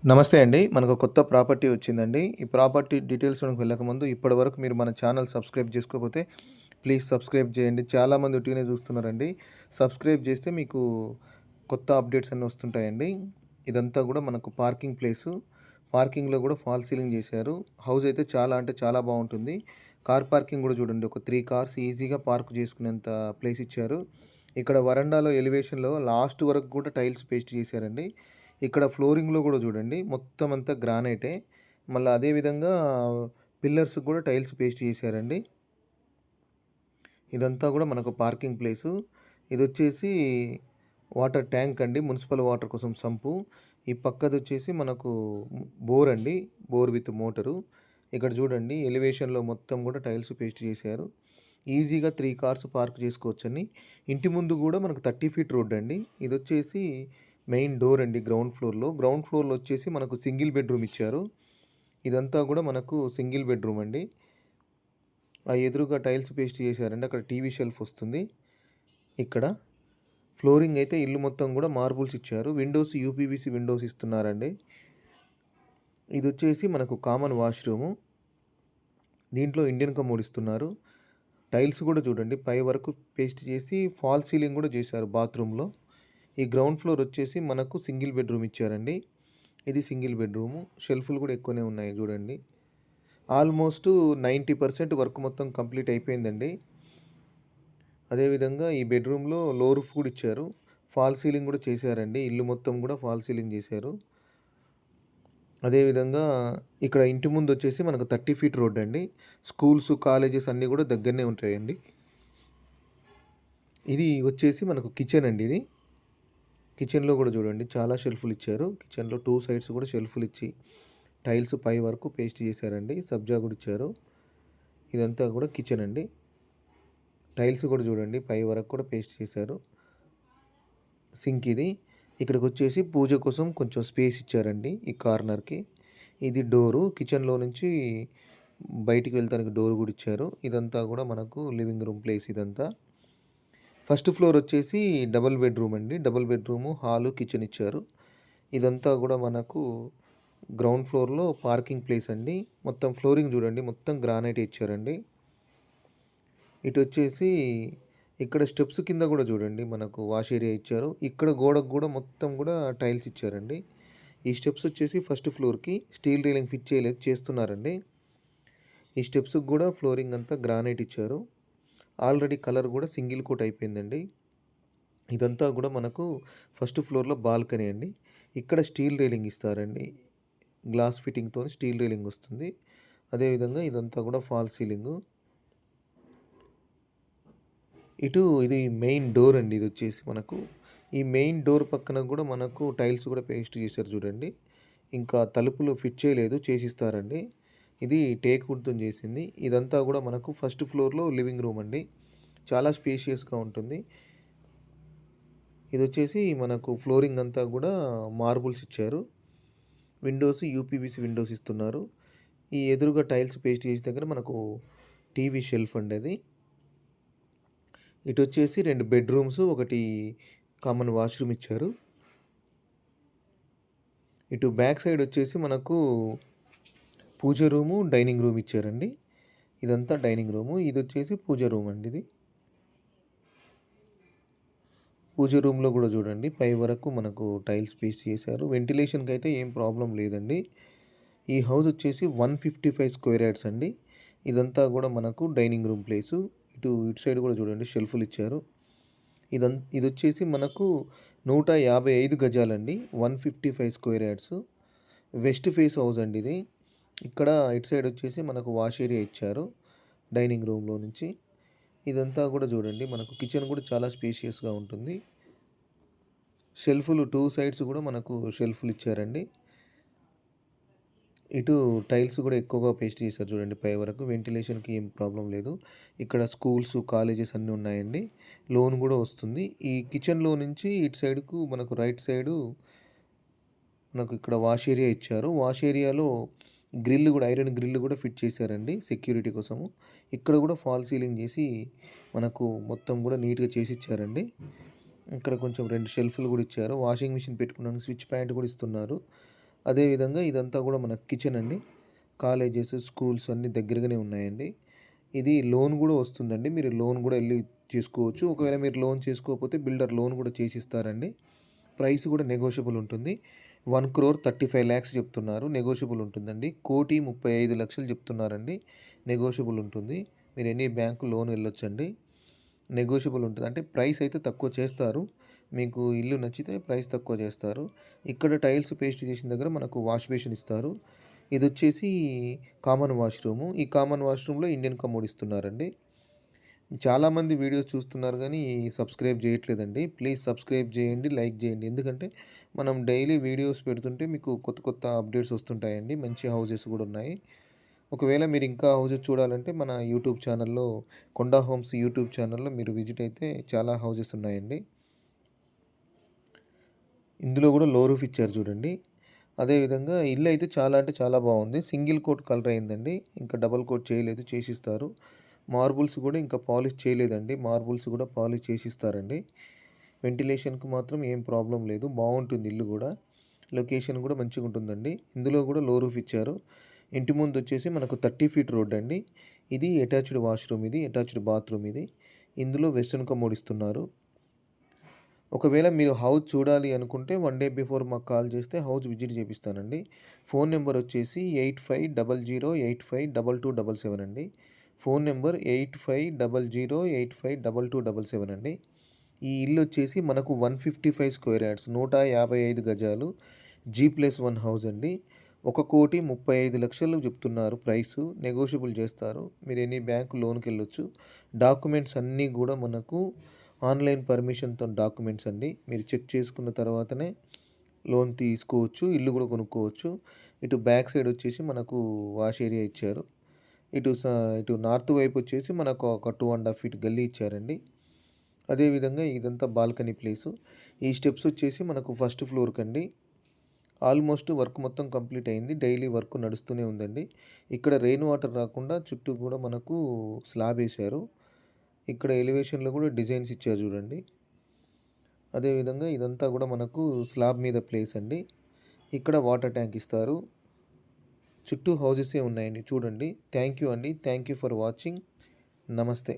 నమస్తే అండి. మనకు కొత్త ప్రాపర్టీ వచ్చిందండి. ఈ ప్రాపర్టీ డీటెయిల్స్‌లోకి వెళ్ళకముందు ఇప్పటివరకు మీరు మన ఛానల్ సబ్స్క్రైబ్ చేసుకోకపోతే ప్లీజ్ సబ్స్క్రైబ్ చేయండి. చాలామంది ఉట్టిగనే చూస్తున్నారండి. సబ్స్క్రైబ్ చేస్తే మీకు కొత్త అప్డేట్స్ అన్నీ వస్తుంటాయండి. ఇదంతా కూడా మనకు పార్కింగ్ ప్లేసు. పార్కింగ్‌లో కూడా ఫాల్ సీలింగ్ చేశారు. హౌస్ అయితే చాలా అంటే చాలా బావుంటుంది. కార్ పార్కింగ్ కూడా చూడండి. ఒక 3 కార్స్ ఈజీగా పార్క్ చేసుకునేంత ప్లేస్ ఇచ్చారు. ఇక్కడ వరండాలో ఎలివేషన్‌లో లాస్ట్ వరకు కూడా టైల్స్ పేస్ట్ చేశారండి. ఇక్కడ ఫ్లోరింగ్‌లో గూడా జూడండి. మొత్తం అంతా గ్రానైటే. మళ్ళా అదే విధంగా పిల్లర్స్‌కి గూడా టైల్స్ పేస్ట్ చేశారండి. ఇదంతా గూడా మనకు పార్కింగ్ ప్లేసు. ఇదొచ్చేసి వాటర్ ట్యాంక్ అండి. మునిసిపల్ వాటర్ కోసం సంపు. ఈ పక్కదొచ్చేసి మనకు బోర్ అండి. Bore with motor. ఇక్కడ జూడండి ఎలివేషన్‌లో మొత్తం గూడా టైల్స్ పేస్ట్ చేశారు. ఈజీగా 3 కార్స్ పార్క్ చేసుకోవచ్చని. ఇంటి ముందు గూడా మనకు 30 ఫీట్ రోడ్డండి. ఇదొచ్చేసి మెయిన్ డోర్ అండి గ్రౌండ్ ఫ్లోర్‌లో. గ్రౌండ్ ఫ్లోర్‌లో వచ్చేసి మనకు సింగిల్ బెడ్‌రూమ్ ఇచ్చారు. ఇదంతా గూడా మనకు సింగిల్ బెడ్‌రూమ్ అండి. ఆ ఎదురుగా టైల్స్ పేస్ట్ చేశారండి. అక్కడ టీవీ షెల్ఫ్ వస్తుంది. ఇక్కడ ఫ్లోరింగ్ అయితే ఇల్లు మొత్తం గూడా మార్బుల్స్ ఇచ్చారు. విండోస్ యూపీవీసీ విండోస్ ఇస్తున్నారండి. ఇదొచ్చేసి మనకు కామన్ వాష్‌రూము. దీంట్లో ఇండియన్ కమోడ్ ఇస్తున్నారు. టైల్స్ గూడా చూడండి పై వరకు పేస్ట్ చేసి ఫాల్ సీలింగ్ గూడా చేశారు బాత్రూమ్‌లో. ఈ గ్రౌండ్ ఫ్లోర్ వచ్చేసి మనకు సింగిల్ బెడ్‌రూమ్ ఇచ్చారండి. ఇది సింగిల్ బెడ్‌రూము. షెల్ఫ్‌లు గూడా ఎక్కువనే ఉన్నాయి చూడండి. ఆల్మోస్ట్ 90% వర్క్ మొత్తం కంప్లీట్ అయిపోయిందండి. అదేవిధంగా ఈ బెడ్‌రూమ్‌లో లో రూఫ్ కూడా ఇచ్చారు. ఫాల్ సీలింగ్ గూడా చేశారండి. ఇల్లు మొత్తం గూడా ఫాల్ సీలింగ్ చేశారు. అదేవిధంగా ఇక్కడ ఇంటి ముందొచ్చేసి మనకు 30 ఫీట్ రోడ్డండి. స్కూల్స్, కాలేజెస్ అన్నీ గూడా దగ్గరనే ఉంటాయండి. ఇది వచ్చేసి మనకు కిచెన్ అండి ఇది. కిచెన్‌లో గూడా చూడండి చాలా షెల్ఫ్‌లు ఇచ్చారు. కిచెన్‌లో 2 సైడ్స్ గూడా షెల్ఫ్‌లు ఇచ్చి టైల్స్ పై వరకు పేస్ట్ చేశారండి. సబ్జా కూడా ఇచ్చారు. ఇదంతా కూడా కిచెన్ అండి. టైల్స్ కూడా చూడండి పై వరకు కూడా పేస్ట్ చేశారు. సింక్ ఇది. ఇక్కడికొచ్చేసి పూజ కోసం కొంచెం స్పేస్ ఇచ్చారండి ఈ కార్నర్‌కి. ఇది డోరు. కిచెన్‌లో నుంచి బయటికి వెళ్తానికి డోర్ కూడా ఇచ్చారు. ఇదంతా కూడా మనకు లివింగ్ రూమ్ ప్లేస్ ఇదంతా. ఫస్ట్ ఫ్లోర్ వచ్చేసి డబుల్ బెడ్‌రూమ్ అండి. డబుల్ బెడ్‌రూము, హాలు, కిచెన్ ఇచ్చారు. ఇదంతా కూడా మనకు గ్రౌండ్ ఫ్లోర్‌లో పార్కింగ్ ప్లేస్ అండి. మొత్తం ఫ్లోరింగ్ చూడండి మొత్తం గ్రానైట్ ఇచ్చారండి. ఇటొచ్చేసి ఇక్కడ స్టెప్స్ కింద కూడా చూడండి మనకు వాష్ ఏరియా ఇచ్చారు. ఇక్కడ గోడకు కూడా మొత్తం కూడా టైల్స్ ఇచ్చారండి. ఈ స్టెప్స్ వచ్చేసి ఫస్ట్ ఫ్లోర్‌కి స్టీల్ రైలింగ్ ఫిట్ చేయలేదు చేస్తున్నారండి. ఈ స్టెప్స్‌కి కూడా ఫ్లోరింగ్ అంతా గ్రానైట్ ఇచ్చారు. ఆల్రెడీ కలర్ కూడా సింగిల్ కోట్ అయిపోయిందండి. ఇదంతా కూడా మనకు ఫస్ట్ ఫ్లోర్‌లో బాల్కనీ అండి. ఇక్కడ స్టీల్ రైలింగ్ ఇస్తారండి. గ్లాస్ ఫిట్టింగ్‌తోని స్టీల్ రైలింగ్ వస్తుంది. అదేవిధంగా ఇదంతా కూడా ఫాల్ సీలింగు. ఇది మెయిన్ డోర్ అండి ఇదొచ్చేసి మనకు. ఈ మెయిన్ డోర్ పక్కన గూడా మనకు టైల్స్ గూడా పేస్ట్ చేశారు చూడండి. ఇంకా తలుపులు ఫిట్ చేయలేదు చేసిస్తారండి. ఇది టేక్ వుడ్‌తోని చేసింది. ఇదంతా గూడా మనకు ఫస్ట్ ఫ్లోర్‌లో లివింగ్ రూమ్ అండి. చాలా స్పేషియస్‌గా ఉంటుంది. ఇదొచ్చేసి మనకు ఫ్లోరింగ్ అంతా గూడా మార్బుల్స్ ఇచ్చారు. విండోస్ యూపీవీసీ విండోస్ ఇస్తున్నారు. ఈ ఎదురుగా టైల్స్ పేస్ట్ చేసిన దగ్గర మనకు టీవీ షెల్ఫ్ అండి అది. ఇటొచ్చేసి 2 బెడ్‌రూమ్స్, ఒకటి కామన్ వాష్‌రూమ్ ఇచ్చారు. ఇటు బ్యాక్ సైడ్ వచ్చేసి మనకు పూజ రూము, డైనింగ్ రూమ్ ఇచ్చారండి. ఇదంతా డైనింగ్ రూము. ఇదొచ్చేసి పూజ రూమ్ అండి ఇది. పూజ రూమ్‌లో గూడా చూడండి పై వరకు మనకు టైల్స్ పేస్ట్ చేశారు. వెంటిలేషన్‌కైతే ఏం ప్రాబ్లమ్ లేదండి. ఈ హౌస్ వచ్చేసి 155 స్క్వేర్ యార్డ్స్ అండి. ఇదంతా గూడా మనకు డైనింగ్ రూమ్ ప్లేసు. ఇటు సైడ్ గూడా చూడండి షెల్ఫ్‌లు ఇచ్చారు. ఇదొచ్చేసి మనకు 155 గజాలండి. 155 square yards. West face house అండి ఇది. ఇక్కడ ఇటు సైడ్ వచ్చేసి మనకు వాష్ ఏరియా ఇచ్చారు. డైనింగ్ రూమ్‌లో నుంచి. ఇదంతా కూడా చూడండి మనకు కిచెన్ కూడా చాలా స్పేషియస్‌గా ఉంటుంది. షెల్ఫ్‌లు 2 సైడ్స్ కూడా మనకు షెల్ఫ్‌లు ఇచ్చారండి. ఇటు టైల్స్ కూడా ఎక్కువగా పేస్ట్ చేశారు చూడండి పై వరకు. వెంటిలేషన్‌కి ఏం ప్రాబ్లమ్ లేదు. ఇక్కడ స్కూల్స్, కాలేజెస్ అన్నీ ఉన్నాయండి. లోన్ కూడా వస్తుంది. ఈ కిచెన్‌లో నుంచి ఇటు సైడ్‌కు మనకు రైట్ సైడు మనకు ఇక్కడ వాష్ ఏరియా ఇచ్చారు. వాష్ ఏరియాలో గ్రిల్ కూడా ఐరన్ గ్రిల్ కూడా ఫిట్ చేశారండి సెక్యూరిటీ కోసము. ఇక్కడ కూడా ఫాల్ సీలింగ్ చేసి మనకు మొత్తం కూడా నీట్‌గా చేసిచ్చారండి. ఇక్కడ కొంచెం 2 షెల్ఫ్‌లు కూడా ఇచ్చారు. వాషింగ్ మెషిన్ పెట్టుకోవడానికి స్విచ్ పాయింట్ కూడా ఇస్తున్నారు. అదేవిధంగా ఇదంతా కూడా మన కిచెన్ అండి. కాలేజెస్, స్కూల్స్ అన్నీ దగ్గరగానే ఉన్నాయండి. ఇది లోన్ కూడా వస్తుందండి. మీరు లోన్ కూడా ఎళ్లి చేసుకోవచ్చు. ఒకవేళ మీరు లోన్ చేసుకోకపోతే బిల్డర్ లోన్ కూడా చేసిస్తారండి. ప్రైస్ కూడా నెగోషియబుల్ ఉంటుంది. 1,35,00,000 చెప్తున్నారు. నెగోషియబుల్ ఉంటుందండి. 1,35,00,000 చెప్తున్నారండి. నెగోషియబుల్ ఉంటుంది. మీరు ఎనీ బ్యాంక్ లోన్ వెళ్ళొచ్చండి. నెగోషియబుల్ ఉంటుంది. అంటే ప్రైస్ అయితే తక్కువ చేస్తారు. మీకు ఇల్లు నచ్చితే ప్రైస్ తక్కువ చేస్తారు. ఇక్కడ టైల్స్ పేస్ట్ చేసిన దగ్గర మనకు వాష్ బేసిన్ ఇస్తారు. ఇదొచ్చేసి కామన్ వాష్‌రూము. ఈ కామన్ వాష్‌రూమ్‌లో ఇండియన్ కమోడ్ ఇస్తున్నారండి. చాలామంది వీడియోస్ చూస్తున్నారు గానీ సబ్స్క్రైబ్ చేయట్లేదండి. ప్లీజ్ సబ్స్క్రైబ్ చేయండి, లైక్ చేయండి. ఎందుకంటే మనం డైలీ వీడియోస్ పెడుతుంటే మీకు కొత్త కొత్త అప్డేట్స్ వస్తుంటాయండి. మంచి హౌసెస్ కూడా ఉన్నాయి. ఒకవేళ మీరు ఇంకా హౌసెస్ చూడాలంటే మన యూట్యూబ్ ఛానల్‌లో కొండా హోమ్స్ యూట్యూబ్ ఛానల్‌లో మీరు విజిట్ అయితే చాలా హౌసెస్ ఉన్నాయండి. ఇందులో కూడా లో రూఫ్ ఇచ్చారు చూడండి. అదేవిధంగా ఇల్లు అయితే చాలా అంటే చాలా బాగుంది. సింగిల్ కోట్ కలర్ అయిందండి. ఇంకా డబుల్ కోట్ చేయలేదు, చేసిస్తారు. మార్బుల్స్ కూడా ఇంకా పాలిష్ చేయలేదండి. మార్బుల్స్ కూడా పాలిష్ చేసిస్తారండి. వెంటిలేషన్‌కి మాత్రం ఏం ప్రాబ్లమ్ లేదు. బాగుంటుంది ఇల్లు కూడా. లొకేషన్ కూడా మంచిగుంటుందండి. ఇందులో కూడా లో రూఫ్ ఇచ్చారు. ఇంటి ముందొచ్చేసి మనకు 30 ఫీట్ రోడ్ అండి. ఇది అటాచ్డ్ వాష్‌రూమ్ ఇది. అటాచ్డ్ బాత్రూమ్ ఇది. ఇందులో వెస్టర్న్ కమోడ్ ఇస్తున్నారు. ఒకవేళ మీరు హౌస్ చూడాలి అనుకుంటే 1 డే బిఫోర్ మాకు కాల్ చేస్తే హౌస్ విజిట్ చేపిస్తానండి. ఫోన్ నంబర్ వచ్చేసి 8500852277 అండి. ఫోన్ నంబర్ 8500852277 అండి. ఈ ఇల్లు వచ్చేసి మనకు 155 స్క్వేర్ యార్డ్స్ 155 గజాలు G+1 హౌస్ అండి. 1,35,00,000 చెప్తున్నారు ప్రైసు. నెగోషియబుల్ చేస్తారు. మీరు ఎనీ బ్యాంక్ లోన్‌కెళ్ళొచ్చు. డాక్యుమెంట్స్ అన్నీ కూడా మనకు ఆన్‌లైన్ పర్మిషన్‌తో డాక్యుమెంట్స్ అండి. మీరు చెక్ చేసుకున్న తర్వాతనే లోన్ తీసుకోవచ్చు. ఇల్లు కూడా కొనుక్కోవచ్చు. ఇటు బ్యాక్ సైడ్ వచ్చేసి మనకు వాష్ ఏరియా ఇచ్చారు. ఇటు స ఇటు నార్త్ వైపు వచ్చేసి మనకు ఒక 2½ ఫీట్ గల్లీ ఇచ్చారండి. అదేవిధంగా ఇదంతా బాల్కనీ ప్లేసు. ఈ స్టెప్స్ వచ్చేసి మనకు ఫస్ట్ ఫ్లోర్‌కండి. ఆల్మోస్ట్ వర్క్ మొత్తం కంప్లీట్ అయింది. డైలీ వర్క్ నడుస్తూనే ఉందండి. ఇక్కడ రెయిన్ వాటర్ రాకుండా చుట్టూ కూడా మనకు స్లాబ్ ఏశారు. ఇక్కడ ఎలివేషన్‌లో కూడా డిజైన్స్ ఇచ్చారు చూడండి. అదేవిధంగా ఇదంతా కూడా మనకు స్లాబ్ మీద ప్లేస్ అండి. ఇక్కడ వాటర్ ట్యాంక్ ఇస్తారు. చుట్టూ హౌసెసే ఉన్నాయండి చూడండి. థ్యాంక్ యూ అండి. Thank you for watching. నమస్తే.